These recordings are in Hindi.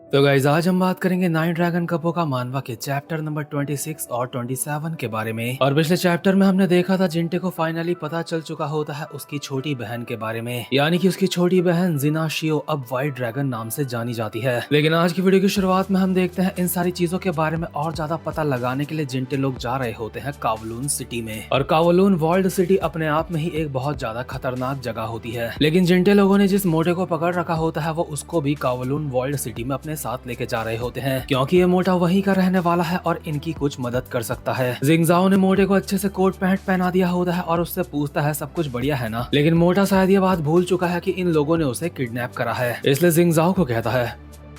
तो गाइज आज हम बात करेंगे नाइन ड्रैगन कपो का मानवा के चैप्टर नंबर 26 और 27 के बारे में। और पिछले चैप्टर में हमने देखा था जिंटे को फाइनली पता चल चुका होता है उसकी छोटी बहन के बारे में, यानी कि उसकी छोटी बहन जिना शियो अब व्हाइट ड्रैगन नाम से जानी जाती है। लेकिन आज की वीडियो की शुरुआत में हम देखते हैं इन सारी चीजों के बारे में और ज्यादा पता लगाने के लिए जिंटे लोग जा रहे होते हैं कावलून सिटी में। और कावलून वर्ल्ड सिटी अपने आप में ही एक बहुत ज्यादा खतरनाक जगह होती है, लेकिन जिंटे लोगों ने जिस मोटे को पकड़ रखा होता है वो उसको भी कावलून वर्ल्ड सिटी में अपने साथ लेके जा रहे होते हैं, क्योंकि ये मोटा वहीं का रहने वाला है और इनकी कुछ मदद कर सकता है। जिंगजाओ ने मोटे को अच्छे से कोट पैंट पहना दिया होता है और उससे पूछता है सब कुछ बढ़िया है ना, लेकिन मोटा शायद ये बात भूल चुका है कि इन लोगों ने उसे किडनैप करा है। इसलिए जिंगजाओ को कहता है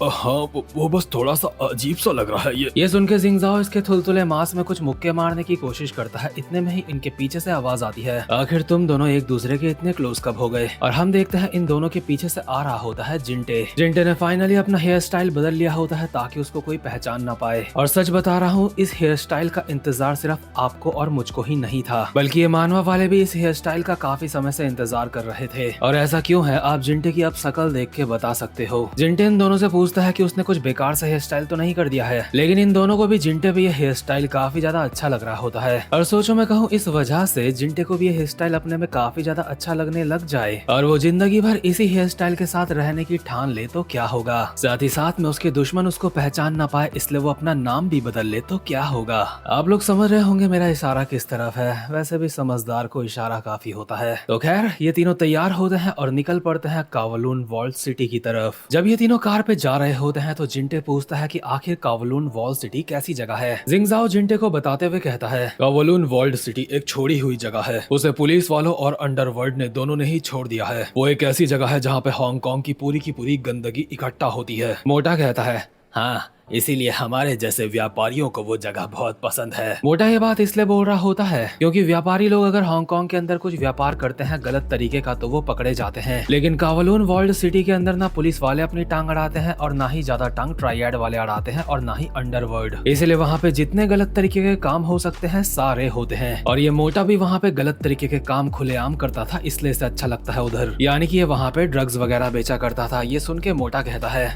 हाँ वो बस थोड़ा सा अजीब सा लग रहा है ये सुन के जिंगजाओ इसके थुलथुले मांस में कुछ मुक्के मारने की कोशिश करता है। इतने में ही इनके पीछे से आवाज आती है, आखिर तुम दोनों एक दूसरे के इतने क्लोज कब हो गए। और हम देखते हैं इन दोनों के पीछे से आ रहा होता है जिंटे। जिंटे ने फाइनली अपना हेयर स्टाइल बदल लिया होता है ताकि उसको कोई पहचान ना पाए। और सच बता रहा हूँ, इस हेयर स्टाइल का इंतजार सिर्फ आपको और मुझको ही नहीं था, बल्कि ये मानवा वाले भी इस हेयर स्टाइल का काफी समय से इंतजार कर रहे थे। और ऐसा क्यों है आप जिंटे की अब शक्ल देख के बता सकते हो। जिंटे इन दोनों से पूछता है कि उसने कुछ बेकार सा हेयर स्टाइल तो नहीं कर दिया है, लेकिन इन दोनों को भी जिंटे पे ये हेयर स्टाइल काफी ज्यादा अच्छा लग रहा होता है। और सोचो मैं कहूँ इस वजह से जिंटे को भी ये हेयर स्टाइल अपने में काफी ज्यादा अच्छा लगने लग जाए और वो जिंदगी भर इसी हेयर स्टाइल के साथ रहने की ठान ले तो क्या होगा। साथ ही साथ में उसके दुश्मन उसको पहचान ना पाए इसलिए वो अपना नाम भी बदल ले तो क्या होगा। आप लोग समझ रहे होंगे मेरा इशारा किस तरफ है, वैसे भी समझदार को इशारा काफी होता है। तो खैर ये तीनों तैयार होते हैं और निकल पड़ते हैं कावलून वर्ल्ड सिटी की तरफ। जब ये तीनों कार पे जा रहे होते हैं तो जिंटे पूछता है कि आखिर कावलून वर्ल्ड सिटी कैसी जगह है। जिंगजाओ जिंटे को बताते हुए कहता है कावलून वर्ल्ड सिटी एक छोड़ी हुई जगह है, उसे पुलिस वालों और अंडरवर्ल्ड ने दोनों ने ही छोड़ दिया है। वो एक ऐसी जगह है जहाँ पे हांगकांग की पूरी गंदगी इकट्ठा होती है। मोटा कहता है हाँ, इसीलिए हमारे जैसे व्यापारियों को वो जगह बहुत पसंद है। मोटा ये बात इसलिए बोल रहा होता है क्योंकि व्यापारी लोग अगर हांगकांग के अंदर कुछ व्यापार करते हैं गलत तरीके का तो वो पकड़े जाते हैं, लेकिन कावलून वर्ल्ड सिटी के अंदर ना पुलिस वाले अपनी टांग अड़ाते हैं और ना ही ज्यादा टांग ट्राइड वाले अड़ाते हैं और ना ही अंडरवर्ल्ड। इसलिए वहाँ पे जितने गलत तरीके के काम हो सकते हैं सारे होते हैं। और ये मोटा भी वहाँ पे गलत तरीके के काम खुलेआम करता था, इसलिए इसे अच्छा लगता है उधर, यानी कि ये वहाँ पे ड्रग्स वगैरह बेचा करता था। ये सुन के मोटा कहता है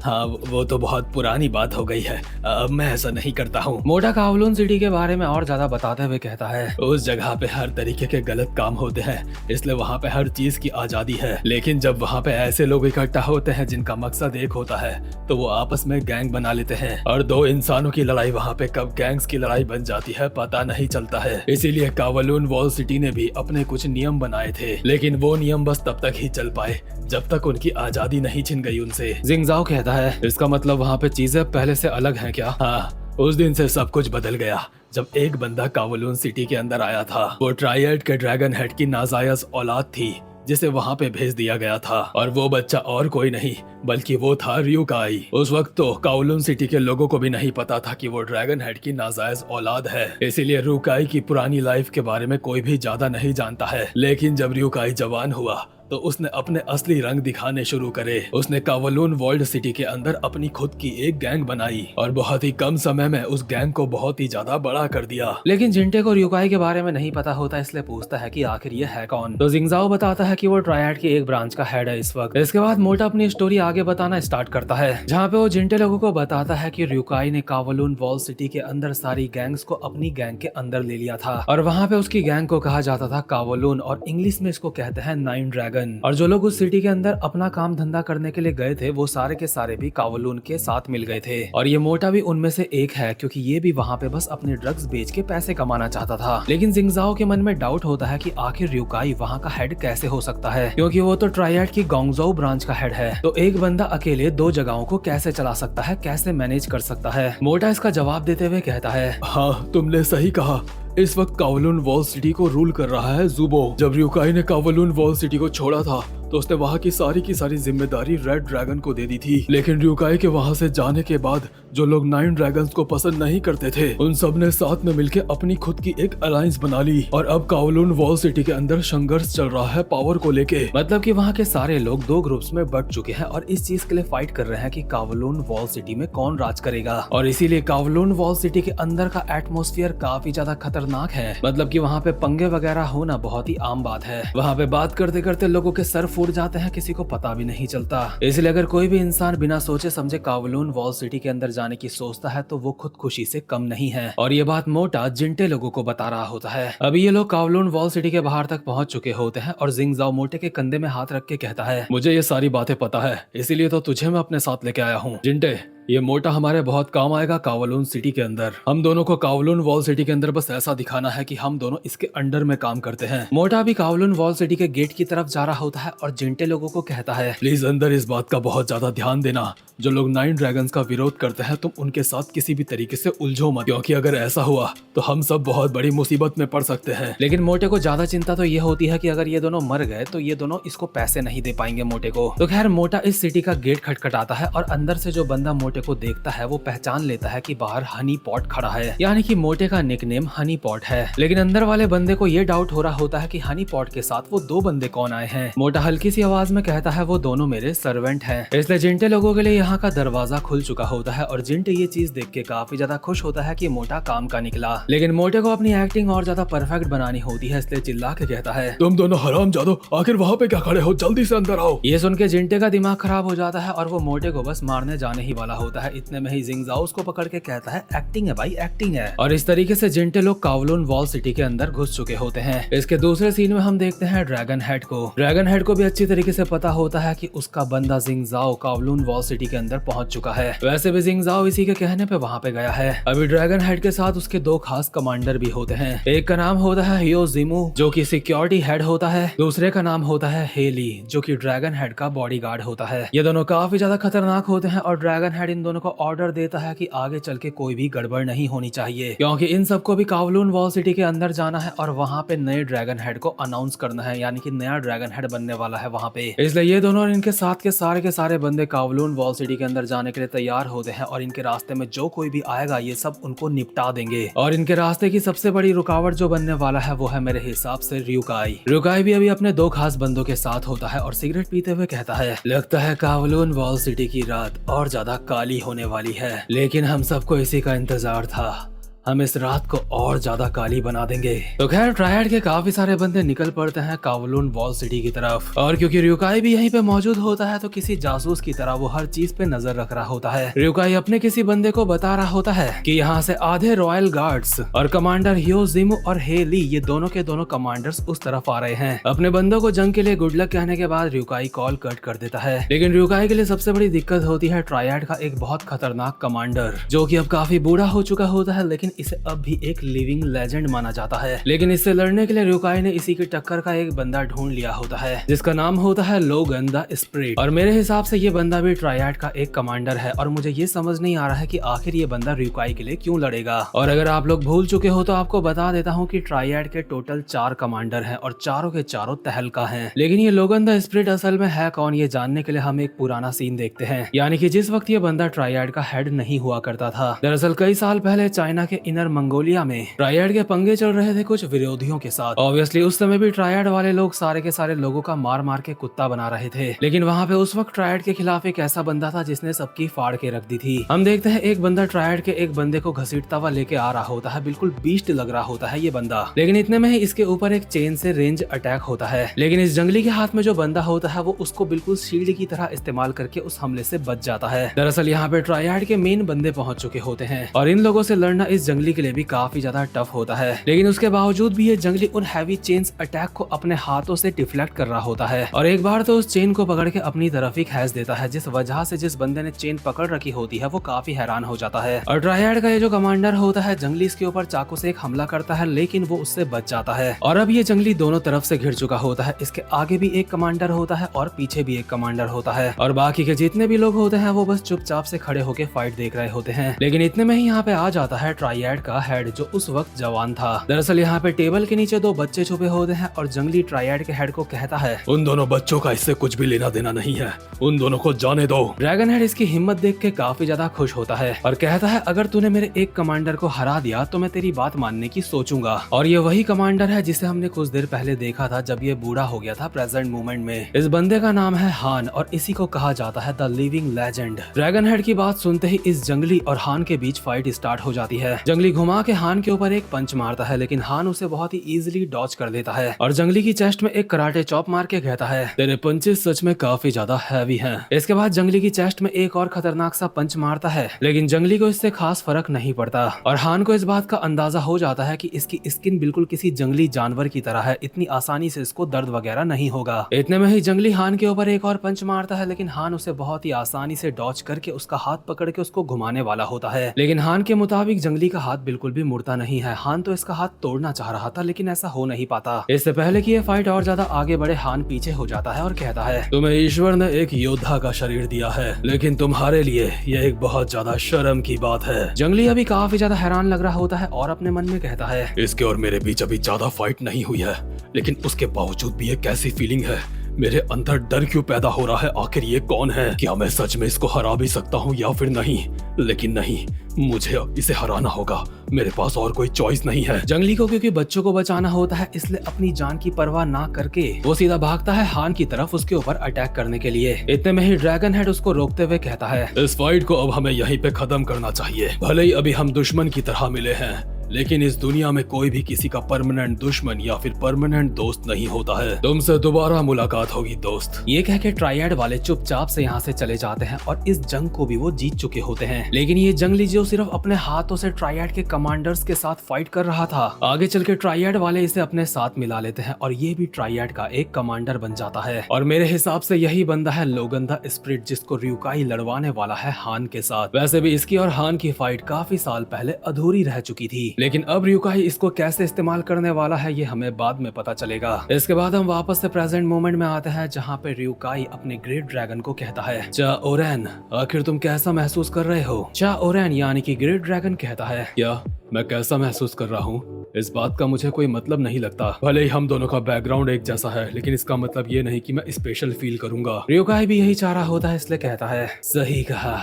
हाँ वो तो बहुत पुरानी बात हो गई है, अब मैं ऐसा नहीं करता हूँ। मोटा कावलून सिटी के बारे में और ज्यादा बताते हुए कहता है उस जगह पे हर तरीके के गलत काम होते हैं, इसलिए वहाँ पे हर चीज की आजादी है। लेकिन जब वहाँ पे ऐसे लोग इकट्ठा होते हैं जिनका मकसद एक होता है तो वो आपस में गैंग बना लेते हैं और दो इंसानों की लड़ाई वहाँ पे कब गैंग्स की लड़ाई बन जाती है पता नहीं चलता है। इसीलिए कावलून वर्ल्ड सिटी ने भी अपने कुछ नियम बनाए थे, लेकिन वो नियम बस तब तक ही चल पाए जब तक उनकी आजादी नहीं छिन गई उनसे। जिंगजाओ कहता है इसका मतलब वहाँ पे चीजें पहले से अलग हैं क्या? हाँ, उस दिन से सब कुछ बदल गया जब एक बंदा कावलून सिटी के अंदर आया था। वो ट्रायड के ड्रैगन हेड की नाजायज औलाद थी जिसे वहाँ पे भेज दिया गया था, और वो बच्चा और कोई नहीं बल्कि वो था रियुकाई। उस वक्त तो कावलून सिटी के लोगों को भी नहीं पता था कि वो ड्रैगन हेड की नाजायज औलाद है, इसीलिए रियुकाई की पुरानी लाइफ के बारे में कोई भी ज्यादा नहीं जानता है। लेकिन जब रियुकाई जवान हुआ तो उसने अपने असली रंग दिखाने शुरू करे। उसने कावलून वर्ल्ड सिटी के अंदर अपनी खुद की एक गैंग बनाई और बहुत ही कम समय में उस गैंग को बहुत ही ज्यादा बड़ा कर दिया। लेकिन जिंटे को रियुकाई के बारे में नहीं पता होता, इसलिए पूछता है कि आखिर ये है कौन। तो जिंगजाओ बताता है कि वो ट्रायड की एक ब्रांच का हेड है इस वक्त। इसके बाद मोटा अपनी स्टोरी आगे बताना स्टार्ट करता है, जहाँ पे वो जिंटे लोगों को बताता है कि रियुकाई ने कावलून वर्ल्ड सिटी के अंदर सारी गैंग्स को अपनी गैंग के अंदर ले लिया था और वहाँ पे उसकी गैंग को कहा जाता था कावलून, और इंग्लिश में इसको कहते हैं नाइन ड्रैगन। और जो लोग उस सिटी के अंदर अपना काम धंधा करने के लिए गए थे वो सारे के सारे भी कावलून के साथ मिल गए थे, और ये मोटा भी उनमें से एक है क्योंकि ये भी वहाँ पे बस अपने ड्रग्स बेच के पैसे कमाना चाहता था। लेकिन जिंगजाओ के मन में डाउट होता है कि आखिर रियुकाई वहाँ का हेड कैसे हो सकता है, क्योंकि वो तो ट्रायड की गोंगजोउ ब्रांच का हेड है। तो एक बंदा अकेले दो जगहों को कैसे चला सकता है, कैसे मैनेज कर सकता है। मोटा इसका जवाब देते हुए कहता है हाँ तुमने सही कहा, इस वक्त कावलून वर्ल्ड सिटी को रूल कर रहा है जुबो। जब रियुकाई ने कावलून वर्ल्ड सिटी को छोड़ा था तो उसने वहाँ की सारी जिम्मेदारी रेड ड्रैगन को दे दी थी। लेकिन रियुकाई के वहाँ से जाने के बाद जो लोग नाइन ड्रैगन्स को पसंद नहीं करते थे उन सब ने साथ में मिलकर अपनी खुद की एक अलायंस बना ली, और अब कावलून वर्ल्ड सिटी के अंदर संघर्ष चल रहा है पावर को लेके। मतलब कि वहाँ के सारे लोग दो ग्रुप्स में बट चुके हैं और इस चीज के लिए फाइट कर रहे हैं कि कावलून वर्ल्ड सिटी में कौन राज करेगा। और इसीलिए कावलून वर्ल्ड सिटी के अंदर का एटमोस्फियर काफी ज्यादा खतरनाक है, मतलब कि वहाँ पे पंगे वगैरह होना बहुत ही आम बात है। वहाँ पे बात करते करते लोगों के सर फूट जाते हैं किसी को पता भी नहीं चलता। इसलिए अगर कोई भी इंसान बिना सोचे समझे कावलून वॉल सिटी के अंदर जाने की सोचता है तो वो खुद खुशी से कम नहीं है। और ये बात मोटा जिंटे लोगों को बता रहा होता है। अभी ये लोग कावलून वॉल सिटी के बाहर तक पहुंच चुके होते हैं और जिंगजाओ मोटे के कंधे में हाथ रख के कहता है, मुझे ये सारी बातें पता है, इसीलिए तो तुझे मैं अपने साथ लेके आया हूँ। जिंटे, ये मोटा हमारे बहुत काम आएगा कावलून सिटी के अंदर। हम दोनों को कावलून वॉल सिटी के अंदर बस ऐसा दिखाना है कि हम दोनों इसके अंडर में काम करते हैं। मोटा भी कावलून वॉल सिटी के गेट की तरफ जा रहा होता है और जिंटे लोगों को कहता है, प्लीज अंदर इस बात का बहुत ज्यादा ध्यान देना, जो लोग 9 ड्रैगन्स का विरोध करते हैं तुम उनके साथ किसी भी तरीके से उलझो मत, क्योंकि अगर ऐसा हुआ तो हम सब बहुत बड़ी मुसीबत में पड़ सकते हैं। लेकिन मोटे को ज्यादा चिंता तो ये होती है कि अगर ये दोनों मर गए तो ये दोनों इसको पैसे नहीं दे पाएंगे मोटे को। तो खैर मोटा इस सिटी का गेट खटखटाता है और अंदर से जो बंदा मोटे को देखता है वो पहचान लेता है कि बाहर हनी पॉट खड़ा है, यानी कि मोटे का निकनेम हनी पॉट है। लेकिन अंदर वाले बंदे को ये डाउट हो रहा होता है कि हनी पॉट के साथ वो 2 बंदे कौन आए हैं। मोटा हल्की सी आवाज में कहता है, वो दोनों मेरे सर्वेंट हैं। इसलिए जिंटे लोगों के लिए यहाँ का दरवाजा खुल चुका होता है और जिंटे ये चीज देख के काफी ज्यादा खुश होता है कि मोटा काम का निकला। लेकिन मोटे को अपनी एक्टिंग और ज्यादा परफेक्ट बनानी होती है, इसलिए चिल्ला के कहता है, तुम दोनों हरामजादो, आखिर वहाँ पे क्या खड़े हो, जल्दी से अंदर आओ। ये सुन के जिंटे का दिमाग खराब हो जाता है और वो मोटे को बस मारने जाने ही वाला होता है। इतने में ही जिंगजाओ उसको पकड़ के कहता है, एक्टिंग है भाई, एक्टिंग है। और इस तरीके से जिंटे लोग कावलून वॉल सिटी के अंदर घुस चुके होते हैं। इसके दूसरे सीन में हम देखते हैं ड्रैगन हेड को। ड्रैगन हेड को भी अच्छी तरीके से पता होता है कि उसका बंदा जिंगजाओ कावलून वॉल सिटी के अंदर पहुंच चुका है। वैसे भी जिंगजाओ इसी के कहने पे वहां पे गया है। अभी ड्रैगन हेड के साथ उसके 2 खास कमांडर भी होते हैं। एक का नाम होता है हियो जिमू, जो कि सिक्योरिटी हेड होता है। दूसरे का नाम होता है हेली, जो कि ड्रैगन हेड का बॉडीगार्ड होता है। ये दोनों काफी ज्यादा खतरनाक होते हैं और ड्रैगन हेड इन दोनों को ऑर्डर देता है कि आगे चल के कोई भी गड़बड़ नहीं होनी चाहिए, क्योंकि इन सबको भी कावलून वॉल सिटी के अंदर जाना है और वहाँ पे नए ड्रैगन हेड को अनाउंस करना है, यानी कि नया ड्रैगन हेड बनने वाला है वहाँ पे। इसलिए ये दोनों और इनके साथ के सारे बंदे कावलून वॉल सिटी के अंदर जाने के लिए तैयार होते हैं और इनके रास्ते में जो कोई भी आएगा ये सब उनको निपटा देंगे। और इनके रास्ते की सबसे बड़ी रुकावट जो बनने वाला है वो है मेरे हिसाब से र्यूकाई। र्यूकाई भी अभी अपने 2 खास बंदों के साथ होता है और सिगरेट पीते हुए कहता है, लगता है कावलून वॉल सिटी की रात और ज्यादा काली होने वाली है, लेकिन हम सबको इसी का इंतजार था, हम इस रात को और ज्यादा काली बना देंगे। तो खैर ट्रायड के काफी सारे बंदे निकल पड़ते हैं कावलून वॉल सिटी की तरफ। और क्योंकि र्यूकाई भी यहीं पे मौजूद होता है तो किसी जासूस की तरह वो हर चीज पे नजर रख रहा होता है। र्यूकाई अपने किसी बंदे को बता रहा होता है कि यहाँ से आधे रॉयल गार्ड्स और कमांडर हियो जिमू और हेली, ये दोनों के दोनों कमांडर्स उस तरफ आ रहे हैं। अपने बंदों को जंग के लिए गुड लक कहने के बाद र्यूकाई कॉल कट कर देता है। लेकिन र्यूकाई के लिए सबसे बड़ी दिक्कत होती है ट्रायड का एक बहुत खतरनाक कमांडर, जो कि अब काफी बूढ़ा हो चुका होता है, लेकिन इसे अब भी एक लिविंग लेजेंड माना जाता है। लेकिन इससे लड़ने के लिए र्यूकाई ने इसी की टक्कर का एक बंदा ढूंढ लिया होता है, जिसका नाम होता है लोगन द स्पिरिट। और मेरे हिसाब से ये बंदा भी ट्रायड का एक कमांडर है और मुझे ये समझ नहीं आ रहा है कि आखिर ये बंदा र्यूकाई के लिए क्यों लड़ेगा। और अगर आप लोग भूल चुके हो तो आपको बता देता हूँ कि ट्रायड के टोटल 4 कमांडर हैं और चारों के चारों तहलका हैं। लेकिन ये लोगन द स्पिरिट असल में है कौन, ये जानने के लिए हम एक पुराना सीन देखते हैं, यानी कि जिस वक्त ये बंदा ट्रायड का हेड नहीं हुआ करता था। दरअसल कई साल पहले चाइना के इनर मंगोलिया में ट्रायड के पंगे चल रहे थे कुछ विरोधियों के साथ। ऑब्वियसली उस समय भी ट्रायड वाले लोग सारे के सारे लोगों का मार मार के कुत्ता बना रहे थे। लेकिन वहाँ पे उस वक्त ट्रायड के खिलाफ एक ऐसा बंदा था जिसने सबकी फाड़ के रख दी थी। हम देखते हैं एक बंदा ट्रायड के एक बंदे को घसीटता हुआ लेके आ रहा होता है, बिल्कुल बीस्ट लग रहा होता है ये बंदा। लेकिन इतने में ही इसके ऊपर एक चेन से रेंज अटैक होता है। लेकिन इस जंगली के हाथ में जो बंदा होता है वो उसको बिल्कुल शील्ड की तरह इस्तेमाल करके उस हमले से बच जाता है। दरअसल यहाँ पे ट्रायड के मेन बंदे पहुंच चुके होते हैं और इन लोगों से लड़ना इस जंगली के लिए भी काफी ज्यादा टफ होता है। लेकिन उसके बावजूद भी ये जंगली उन हैवी चेन्स अटैक को अपने हाथों से डिफ्लेक्ट कर रहा होता है और एक बार तो उस चेन को पकड़ के अपनी तरफ ही खींच देता है, जिस वजह से जिस बंदे ने चेन पकड़ रखी होती है वो काफी हैरान हो जाता है। और ट्रायड का ये जो कमांडर होता है जंगली इसके ऊपर चाकू से एक हमला करता है, लेकिन वो उससे बच जाता है। और अब ये जंगली दोनों तरफ से घिर चुका होता है, इसके आगे भी एक कमांडर होता है और पीछे भी एक कमांडर होता है और बाकी के जितने भी लोग होते हैं वो बस चुपचाप से खड़े होकर फाइट देख रहे होते हैं। लेकिन इतने में ही यहाँ पे आ जाता है ट्रायड का हेड, जो उस वक्त जवान था। दरअसल यहाँ पे टेबल के नीचे 2 बच्चे छुपे होते हैं और जंगली ट्रायड के हेड को कहता है, उन दोनों बच्चों का इससे कुछ भी लेना देना नहीं है, उन दोनों को जाने दो। ड्रैगन हेड इसकी हिम्मत देख के काफी ज्यादा खुश होता है और कहता है, अगर तूने मेरे एक कमांडर को हरा दिया तो मैं तेरी बात मानने की सोचूंगा। और ये वही कमांडर है जिसे हमने कुछ देर पहले देखा था जब ये बूढ़ा हो गया था प्रेजेंट मोमेंट में। इस बंदे का नाम है हान और इसी को कहा जाता है the living legend. Dragon head की बात सुनते ही इस जंगली और हान के बीच फाइट स्टार्ट हो जाती है, जंगली घुमा के हान के ऊपर एक पंच मारता है, लेकिन हान उसे बहुत ही इजीली डॉज कर देता है और जंगली की चेस्ट में एक कराटे चॉप मार के कहता है, तेरे पंचेस सच में काफी ज्यादा हैवी हैं। इसके बाद जंगली की चेस्ट में एक और खतरनाक सा पंच मारता है, लेकिन जंगली को इससे खास फर्क नहीं पड़ता और हान को इस बात का अंदाजा हो जाता है कि इसकी स्किन बिल्कुल किसी जंगली जानवर की तरह है, इतनी आसानी से इसको दर्द वगैरह नहीं होगा। इतने में ही जंगली हान के ऊपर एक और पंच मारता है, लेकिन हान उसे बहुत ही आसानी से डॉज करके उसका हाथ पकड़ के उसको घुमाने वाला होता है, लेकिन हान के मुताबिक जंगली का हाथ बिल्कुल भी मुड़ता नहीं है। हान तो इसका हाथ तोड़ना चाह रहा था, लेकिन ऐसा हो नहीं पाता। इससे पहले कि ये फाइट और ज्यादा आगे बढ़े, हान पीछे हो जाता है और कहता है, तुम्हें ईश्वर ने एक योद्धा का शरीर दिया है, लेकिन तुम्हारे लिए यह एक बहुत ज्यादा शर्म की बात है। जंगली अभी काफी ज्यादा हैरान लग रहा होता है और अपने मन में कहता है, इसके और मेरे बीच अभी ज्यादा फाइट नहीं हुई है, लेकिन उसके बावजूद भी ये कैसी फीलिंग है, मेरे अंदर डर क्यों पैदा हो रहा है, आखिर ये कौन है, क्या मैं सच में इसको हरा भी सकता हूँ या फिर नहीं, लेकिन नहीं, मुझे इसे हराना होगा, मेरे पास और कोई चॉइस नहीं है। जंगली को क्योंकि बच्चों को बचाना होता है, इसलिए अपनी जान की परवाह ना करके वो सीधा भागता है हान की तरफ उसके ऊपर अटैक करने के लिए। इतने में ही ड्रैगन हेड उसको रोकते हुए कहता है, इस फाइट को अब हमें यहीं पे खत्म करना चाहिए। भले ही अभी हम दुश्मन की तरह मिले हैं, लेकिन इस दुनिया में कोई भी किसी का परमानेंट दुश्मन या फिर परमानेंट दोस्त नहीं होता है। तुमसे दोबारा मुलाकात होगी दोस्त। ये कह के ट्राइएड वाले चुपचाप से यहाँ से चले जाते हैं और इस जंग को भी वो जीत चुके होते हैं। लेकिन ये जंगली जो सिर्फ अपने हाथों से ट्राइएड के कमांडर्स के साथ फाइट कर रहा था, आगे चल के ट्राइएड वाले इसे अपने साथ मिला लेते हैं और ये भी ट्राइएड का एक कमांडर बन जाता है। और मेरे हिसाब से यही बंदा है लोगन द स्प्रिट, जिसको रियुकाई लड़वाने वाला है हान के साथ। वैसे भी इसकी और हान की फाइट काफी साल पहले अधूरी रह चुकी थी, लेकिन अब रियुकाई इसको कैसे इस्तेमाल करने वाला है ये हमें बाद में पता चलेगा। इसके बाद हम वापस से प्रेजेंट मोमेंट में आते हैं, जहाँ पे रियुकाई अपने ग्रेट ड्रैगन को कहता है, चा ओरेन, आखिर तुम कैसा महसूस कर रहे हो? चा ओरेन यानी कि ग्रेट ड्रैगन कहता है, क्या मैं कैसा महसूस कर रहा हूँ, इस बात का मुझे कोई मतलब नहीं लगता। भले ही हम दोनों का बैकग्राउंड एक जैसा है, लेकिन इसका मतलब ये नहीं कि मैं स्पेशल फील करूंगा। रियुकाई भी यही चाह रहा होता है, इसलिए कहता है, सही कहा,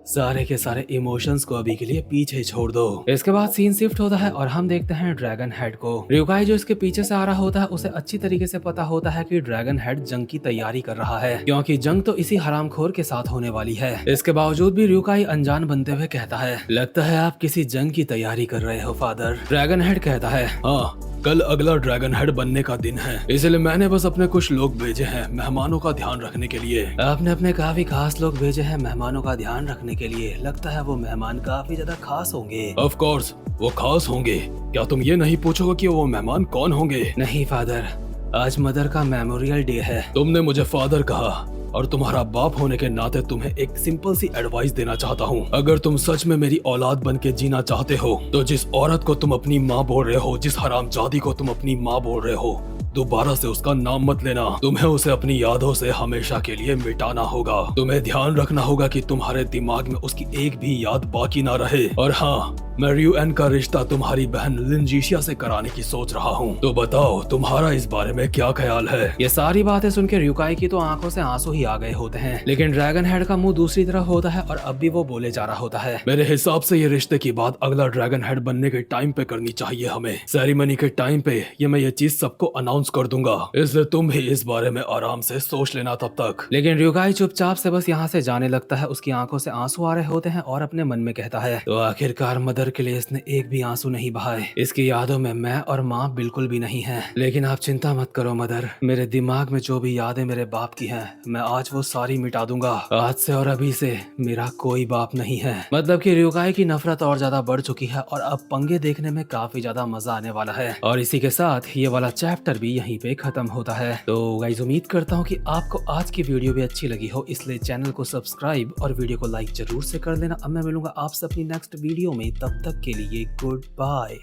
सारे के सारे इमोशंस को अभी के लिए पीछे छोड़ दो। इसके बाद सीन शिफ्ट होता है और हम देखते हैं ड्रैगन हेड को। रियुकाई जो इसके पीछे से आ रहा होता है, उसे अच्छी तरीके से पता होता है कि ड्रैगन हेड जंग की तैयारी कर रहा है, क्योंकि जंग तो इसी हरामखोर के साथ होने वाली है। इसके बावजूद भी रियुकाई अनजान बनते हुए कहता है, लगता है आप किसी जंग की तैयारी कर रहे हो फादर। ड्रैगन हेड कहता है, हाँ, कल अगला ड्रैगन हेड बनने का दिन है, इसलिए मैंने बस अपने कुछ लोग भेजे हैं मेहमानों का ध्यान रखने के लिए। आपने अपने काफी खास लोग भेजे हैं मेहमानों का ध्यान रखने के लिए, लगता है वो मेहमान काफी ज्यादा खास होंगे। ऑफ कोर्स वो खास होंगे, क्या तुम ये नहीं पूछोगे कि वो मेहमान कौन होंगे? नहीं फादर, आज मदर का मेमोरियल डे है। तुमने मुझे फादर कहा और तुम्हारा बाप होने के नाते तुम्हें एक सिंपल सी एडवाइस देना चाहता हूँ। अगर तुम सच में मेरी औलाद बन के जीना चाहते हो, तो जिस औरत को तुम अपनी माँ बोल रहे हो, जिस हरामजादी को तुम अपनी माँ बोल रहे हो, दोबारा से उसका नाम मत लेना। तुम्हें उसे अपनी यादों से हमेशा के लिए मिटाना होगा। तुम्हें ध्यान रखना होगा कि तुम्हारे दिमाग में उसकी एक भी याद बाकी ना रहे। और हाँ, मैं रियुएन का रिश्ता तुम्हारी बहन लिनजीशिया से कराने की सोच रहा हूँ, तो बताओ तुम्हारा इस बारे में क्या ख्याल है? ये सारी बातें सुन के रियुकाई की तो आंखों से आंसू ही आ गए होते हैं, लेकिन ड्रैगन हेड का मुंह दूसरी तरफ होता है और अब भी वो बोले जा रहा होता है, मेरे हिसाब से ये रिश्ते की बात अगला ड्रैगन हेड बनने के टाइम पे करनी चाहिए हमें। सेरेमनी के टाइम पे ये मैं ये चीज सबको अनाउंस कर दूंगा, इसलिए तुम भी इस बारे में आराम से सोच लेना तब तक। लेकिन रियुकाई चुपचाप से बस यहाँ से जाने लगता है, उसकी आंखों से आंसू आ रहे होते हैं और अपने मन में कहता है, तो आखिरकार मदर के लिए इसने एक भी आंसू नहीं बहाए। इसकी यादों में मैं और माँ बिल्कुल भी नहीं है। लेकिन आप चिंता मत करो मदर, मेरे दिमाग में जो भी यादें मेरे बाप की हैं, मैं आज वो सारी मिटा दूंगा। आज से और अभी से मेरा कोई बाप नहीं है। मतलब कि रियुकाई की नफरत और ज्यादा बढ़ चुकी है और अब पंगे देखने में काफी ज्यादा मजा आने वाला है। और इसी के साथ ये वाला चैप्टर भी यहीं पे खत्म होता है। तो गाइस, उम्मीद करता हूँ कि आपको आज की वीडियो भी अच्छी लगी हो, इसलिए चैनल को सब्सक्राइब और वीडियो को लाइक जरूर से कर देना। अब मैं मिलूंगा आपसे अपनी नेक्स्ट वीडियो में, तब तक के लिए गुड बाय।